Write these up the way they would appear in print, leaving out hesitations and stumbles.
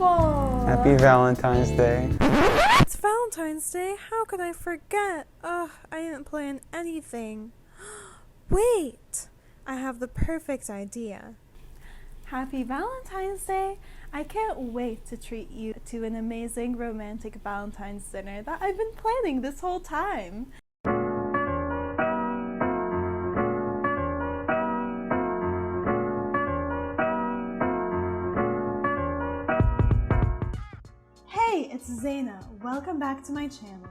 people! Happy Valentine's Day. It's Valentine's Day. How could I forget? Ugh, I didn't plan anything. Wait! I have the perfect idea. Happy Valentine's Day! I can't wait to treat you to an amazing romantic Valentine's dinner that I've been planning this whole time. Hey, it's Zena. Welcome back to my channel.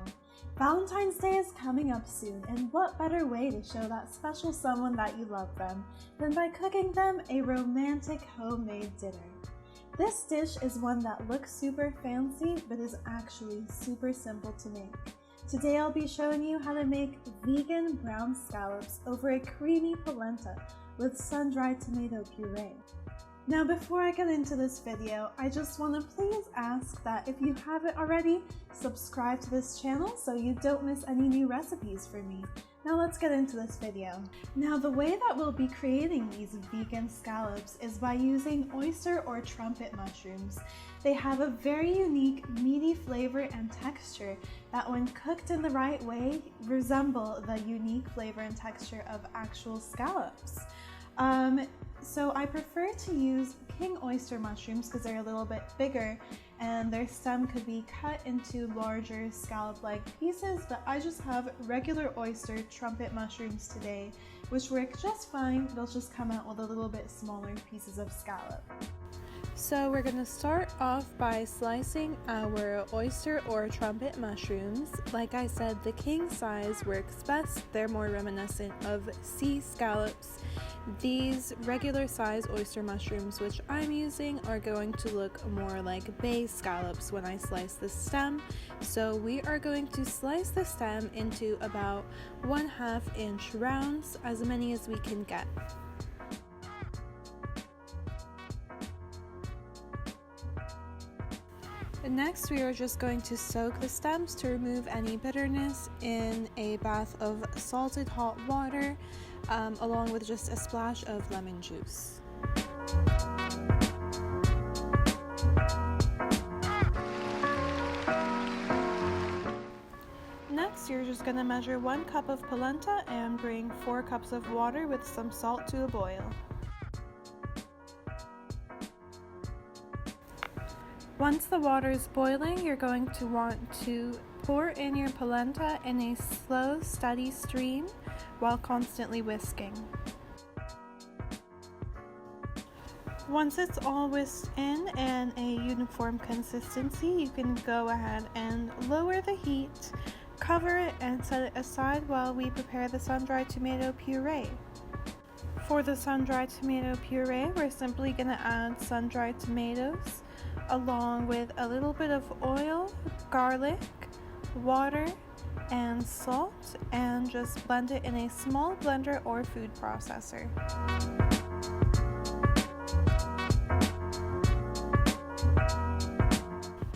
Valentine's Day is coming up soon, and what better way to show that special someone that you love them than by cooking them a romantic homemade dinner. This dish is one that looks super fancy, but is actually super simple to make. Today I'll be showing you how to make vegan brown scallops over a creamy polenta with sun-dried tomato puree. Now before I get into this video, I just want to please ask that if you haven't already, subscribe to this channel so you don't miss any new recipes from me. Now let's get into this video. Now the way that we'll be creating these vegan scallops is by using oyster or trumpet mushrooms. They have a very unique meaty flavor and texture that when cooked in the right way resemble the unique flavor and texture of actual scallops. So I prefer to use king oyster mushrooms because they're a little bit bigger and their stem could be cut into larger scallop-like pieces, but I just have regular oyster trumpet mushrooms today, which work just fine. They'll just come out with a little bit smaller pieces of scallop. So we're going to start off by slicing our oyster or trumpet mushrooms. Like I said, the king size works best. They're more reminiscent of sea scallops. These regular size oyster mushrooms, which I'm using, are going to look more like bay scallops when I slice the stem. So we are going to slice the stem into about 1/2 inch rounds, as many as we can get. Next, we are just going to soak the stems to remove any bitterness in a bath of salted hot water, along with just a splash of lemon juice. Next, you're just going to measure 1 cup of polenta and bring 4 cups of water with some salt to a boil. Once the water is boiling, you're going to want to pour in your polenta in a slow, steady stream while constantly whisking. Once it's all whisked in and a uniform consistency, you can go ahead and lower the heat, cover it, and set it aside while we prepare the sun-dried tomato puree. For the sun-dried tomato puree, we're simply going to add sun-dried tomatoes along with a little bit of oil, garlic, water, and salt, and just blend it in a small blender or food processor.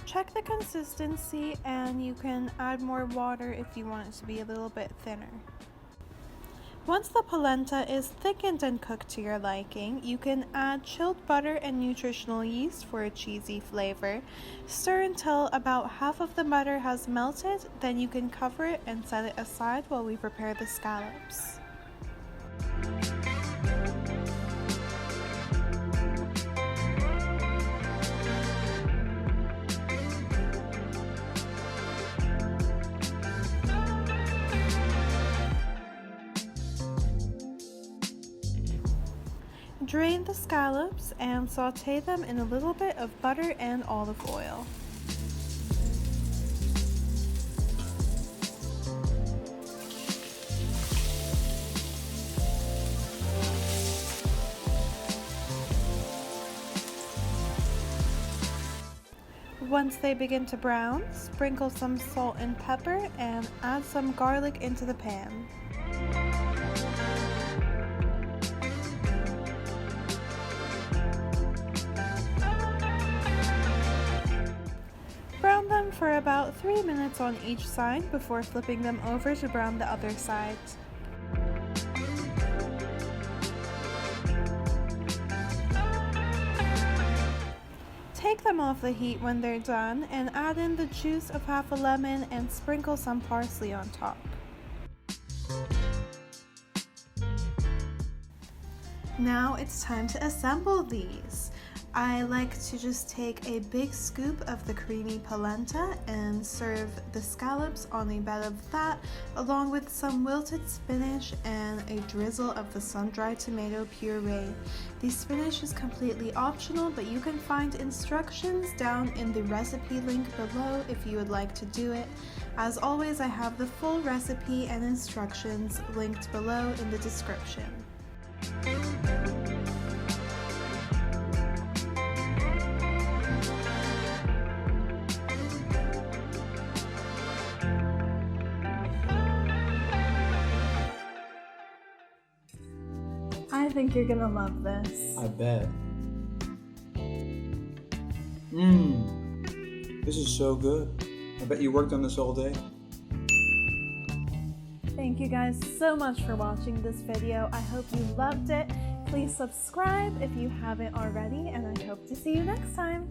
Check the consistency and you can add more water if you want it to be a little bit thinner. Once the polenta is thickened and cooked to your liking, you can add chilled butter and nutritional yeast for a cheesy flavor. Stir until about half of the butter has melted, then you can cover it and set it aside while we prepare the scallops. Drain the scallops and saute them in a little bit of butter and olive oil. Once they begin to brown, sprinkle some salt and pepper and add some garlic into the pan. Brown them for about 3 minutes on each side before flipping them over to brown the other side. Take them off the heat when they're done and add in the juice of half a lemon and sprinkle some parsley on top. Now it's time to assemble these. I like to just take a big scoop of the creamy polenta and serve the scallops on a bed of that, along with some wilted spinach and a drizzle of the sun-dried tomato puree. The spinach is completely optional, but you can find instructions down in the recipe link below if you would like to do it. As always, I have the full recipe and instructions linked below in the description. I think you're gonna love this. I bet. This is so good. I bet you worked on this all day. Thank you guys so much for watching this video. I hope you loved it. Please subscribe if you haven't already, and I hope to see you next time.